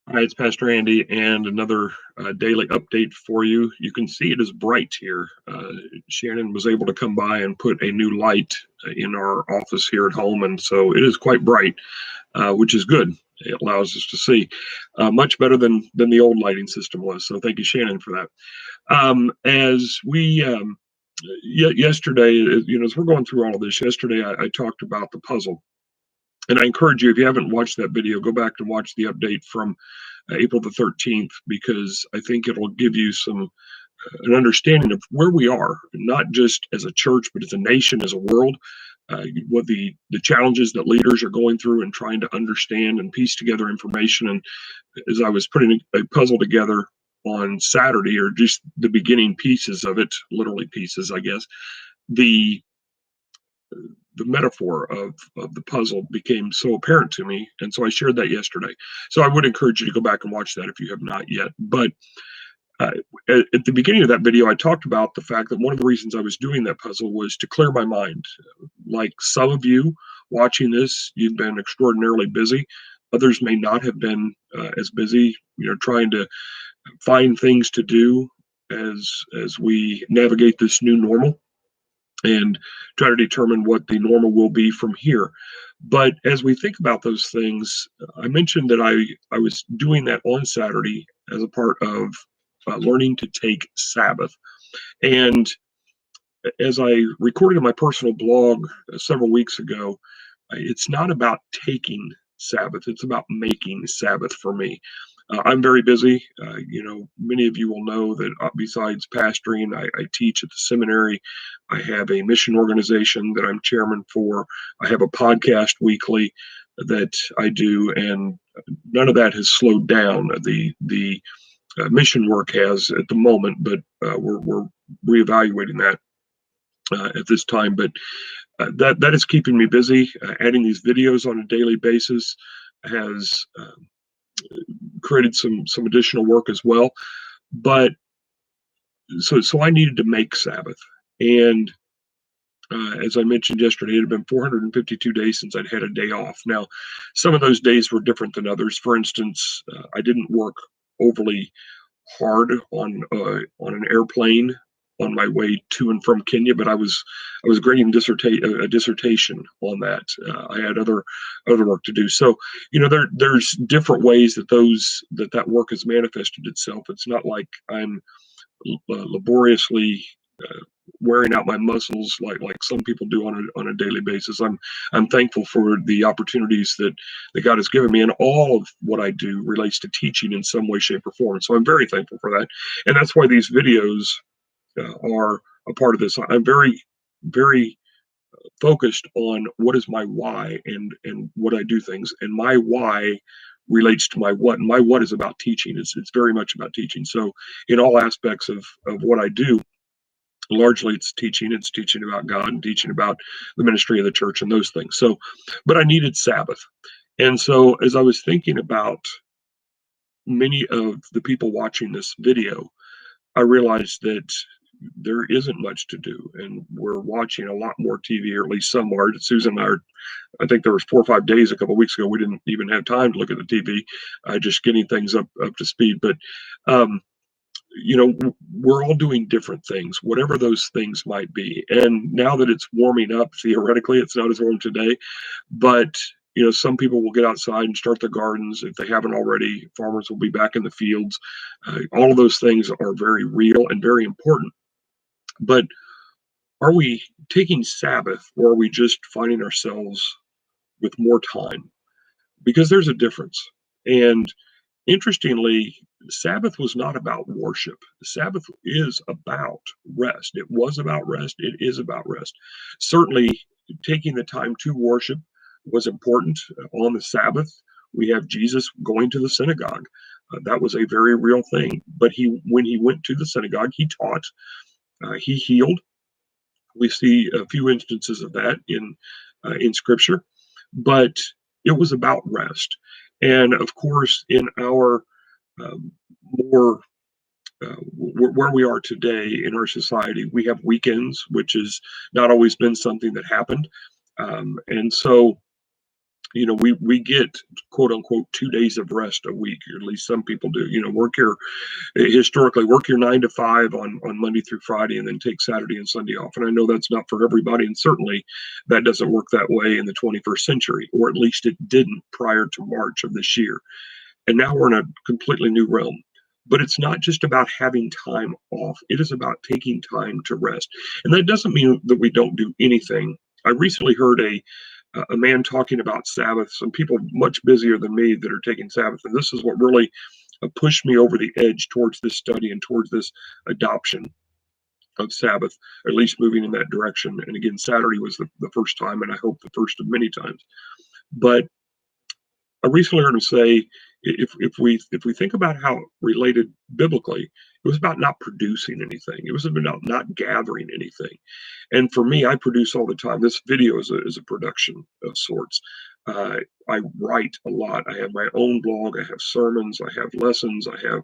Hi, it's Pastor Andy, and another daily update for you. You can see it is bright here. Shannon was able to come by and put a new light in our office here at home, and so it is quite bright, which is good. It allows us to see much better than the old lighting system was. So thank you, Shannon, for that. As we yesterday, as we're going through all of this, yesterday I talked about the puzzle. And I encourage you, if you haven't watched that video, go back and watch the update from April the 13th, because I think it'll give you an understanding of where we are, not just as a church, but as a nation, as a world, what the challenges that leaders are going through and trying to understand and piece together information. And as I was putting a puzzle together on Saturday, or just the beginning pieces of it, literally pieces, I guess, the the metaphor of the puzzle became so apparent to me, and so I shared that yesterday. So I would encourage you to go back and watch that if you have not yet. But uh, at the beginning of that video, I talked about the fact that one of the reasons I was doing that puzzle was to clear my mind. Like some of you watching this, you've been extraordinarily busy. Others may not have been as busy, trying to find things to do as we navigate this new normal and try to determine what the normal will be from here. But as we think about those things, I mentioned that I was doing that on Saturday as a part of learning to take Sabbath. And as I recorded in my personal blog several weeks ago, it's not about taking Sabbath, it's about making Sabbath for me. I'm very busy. Many of you will know that besides pastoring, I teach at the seminary. I have a mission organization that I'm chairman for. I have a podcast weekly that I do, and none of that has slowed down. The mission work has at the moment, but we're reevaluating that at this time. But that is keeping me busy. Adding these videos on a daily basis has created some additional work as well. But so I needed to make Sabbath. And as I mentioned yesterday, it had been 452 days since I'd had a day off. Now, some of those days were different than others. For instance, I didn't work overly hard on an airplane on my way to and from Kenya, but I was grading a dissertation on that. I had other work to do. So there's different ways that work has manifested itself. It's not like I'm laboriously wearing out my muscles like some people do on a daily basis. I'm thankful for the opportunities that God has given me, and all of what I do relates to teaching in some way, shape, or form. So I'm very thankful for that, and that's why these videos are a part of this. I'm very, very focused on what is my why and what I do things, and my why relates to my what, and my what is about teaching. It's very much about teaching. So in all aspects of what I do, largely it's teaching about God and teaching about the ministry of the church and those things. So, but I needed Sabbath. And so as I was thinking about many of the people watching this video, I realized that there isn't much to do, and we're watching a lot more TV, or at least some are. Susan and I think there was 4 or 5 days a couple of weeks ago, we didn't even have time to look at the TV, just getting things up to speed. But we're all doing different things, whatever those things might be. And now that it's warming up, theoretically, it's not as warm today, but some people will get outside and start their gardens if they haven't already. Farmers will be back in the fields. All of those things are very real and very important. But are we taking Sabbath, or are we just finding ourselves with more time? Because there's a difference. And interestingly, Sabbath was not about worship. Sabbath is about rest. It was about rest. It is about rest. Certainly, taking the time to worship was important. On the Sabbath, we have Jesus going to the synagogue. That was a very real thing. But when he went to the synagogue, he taught, he healed. We see a few instances of that in Scripture, but it was about rest. And of course, in our more where we are today in our society, we have weekends, which has not always been something that happened. And so we get quote unquote 2 days of rest a week, or at least some people do. Historically work your 9 to 5 on Monday through Friday, and then take Saturday and Sunday off. And I know that's not for everybody, and certainly that doesn't work that way in the 21st century, or at least it didn't prior to March of this year. And now we're in a completely new realm. But it's not just about having time off. It is about taking time to rest. And that doesn't mean that we don't do anything. I recently heard a man talking about Sabbath, some people much busier than me that are taking Sabbath. And this is what really pushed me over the edge towards this study and towards this adoption of Sabbath, or at least moving in that direction. And again, Saturday was the first time, and I hope the first of many times. But I recently heard him say, if we think about how it related biblically, it was about not producing anything. It was about not gathering anything. And for me, I produce all the time. This video is a production of sorts. I write a lot. I have my own blog. I have sermons. I have lessons. I have,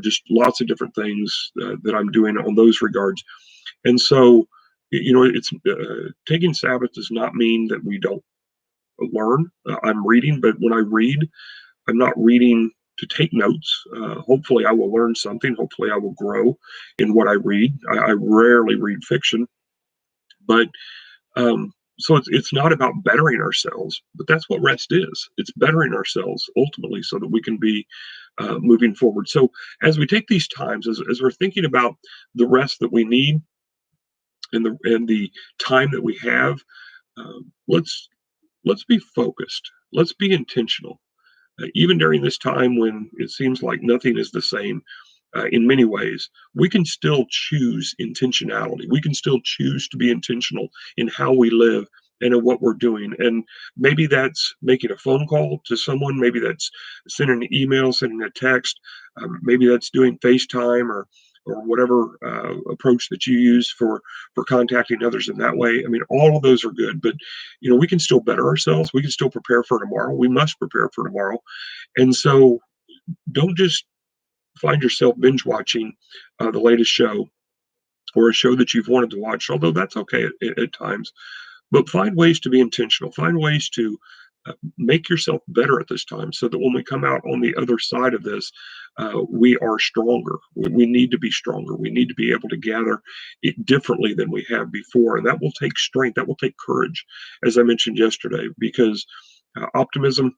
just lots of different things that I'm doing on those regards. And so, it's taking Sabbath does not mean that we don't learn. I'm reading, but when I read, I'm not reading to take notes. Hopefully, I will learn something. Hopefully, I will grow in what I read. I rarely read fiction, but so it's not about bettering ourselves, but that's what rest is. It's bettering ourselves ultimately, so that we can be moving forward. So as we take these times, as we're thinking about the rest that we need and the time that we have, let's be focused. Let's be intentional. Even during this time when it seems like nothing is the same, in many ways, we can still choose intentionality. We can still choose to be intentional in how we live and in what we're doing. And maybe that's making a phone call to someone. Maybe that's sending an email, sending a text. Maybe that's doing FaceTime or whatever approach that you use for contacting others in that way. I mean, all of those are good, but we can still better ourselves. We can still prepare for tomorrow. We must prepare for tomorrow. And so don't just find yourself binge watching the latest show or a show that you've wanted to watch, although that's okay at times. But find ways to be intentional. Find ways to make yourself better at this time, so that when we come out on the other side of this, we are stronger. We need to be stronger. We need to be able to gather it differently than we have before. And that will take strength. That will take courage, as I mentioned yesterday, because optimism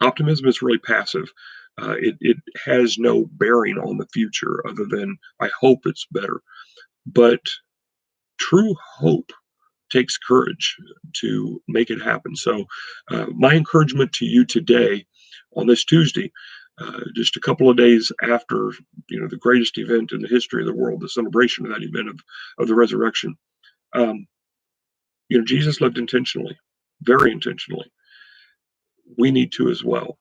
is really passive. It has no bearing on the future other than I hope it's better. But true hope takes courage to make it happen. So, my encouragement to you today on this Tuesday, just a couple of days after the greatest event in the history of the world, the celebration of that event of the resurrection, Jesus lived intentionally, very intentionally. We need to as well.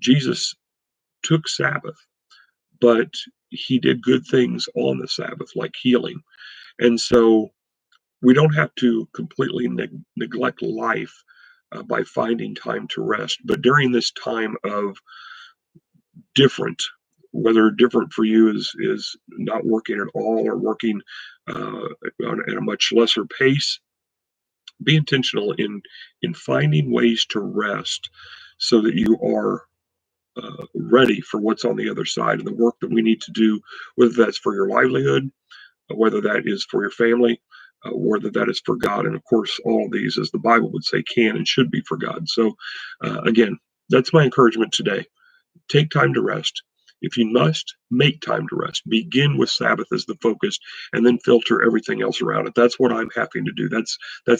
Jesus took Sabbath, but he did good things on the Sabbath, like healing. And so we don't have to completely neglect life by finding time to rest. But during this time of different, whether different for you is not working at all or working at a much lesser pace, be intentional in finding ways to rest so that you are ready for what's on the other side and the work that we need to do, whether that's for your livelihood, whether that is for your family, whether that is for God. And of course, all of these, as the Bible would say, can and should be for God. So again, that's my encouragement today. Take time to rest. If you must, make time to rest. Begin with Sabbath as the focus, and then filter everything else around it. That's what I'm having to do. That's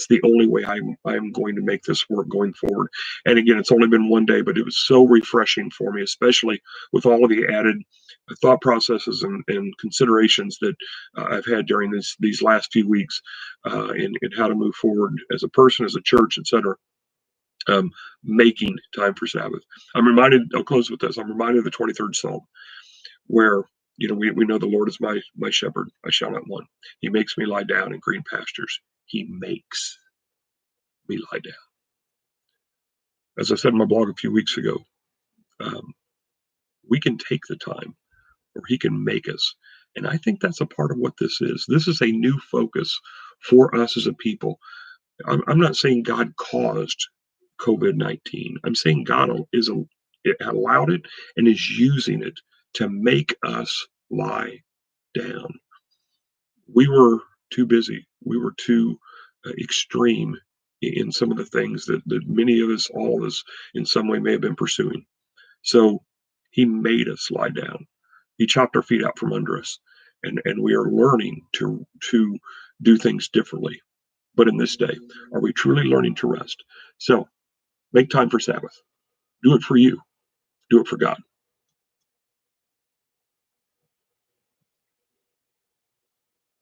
the only way I'm going to make this work going forward. And again, it's only been one day, but it was so refreshing for me, especially with all of the added thought processes and considerations that I've had during these last few weeks in how to move forward as a person, as a church, etc. Making time for Sabbath. I'll close with this. I'm reminded of the 23rd Psalm, where we know the Lord is my shepherd, I shall not want. He makes me lie down in green pastures. He makes me lie down. As I said in my blog a few weeks ago, we can take the time, or he can make us. And I think that's a part of what this is. This is a new focus for us as a people. I'm not saying God caused COVID-19. I'm saying God it allowed it and is using it to make us lie down. We were too busy. We were too extreme in some of the things that many of us, all of us, in some way may have been pursuing. So he made us lie down. He chopped our feet out from under us, and we are learning to do things differently. But in this day, are we truly learning to rest? So make time for Sabbath. Do it for you. Do it for God.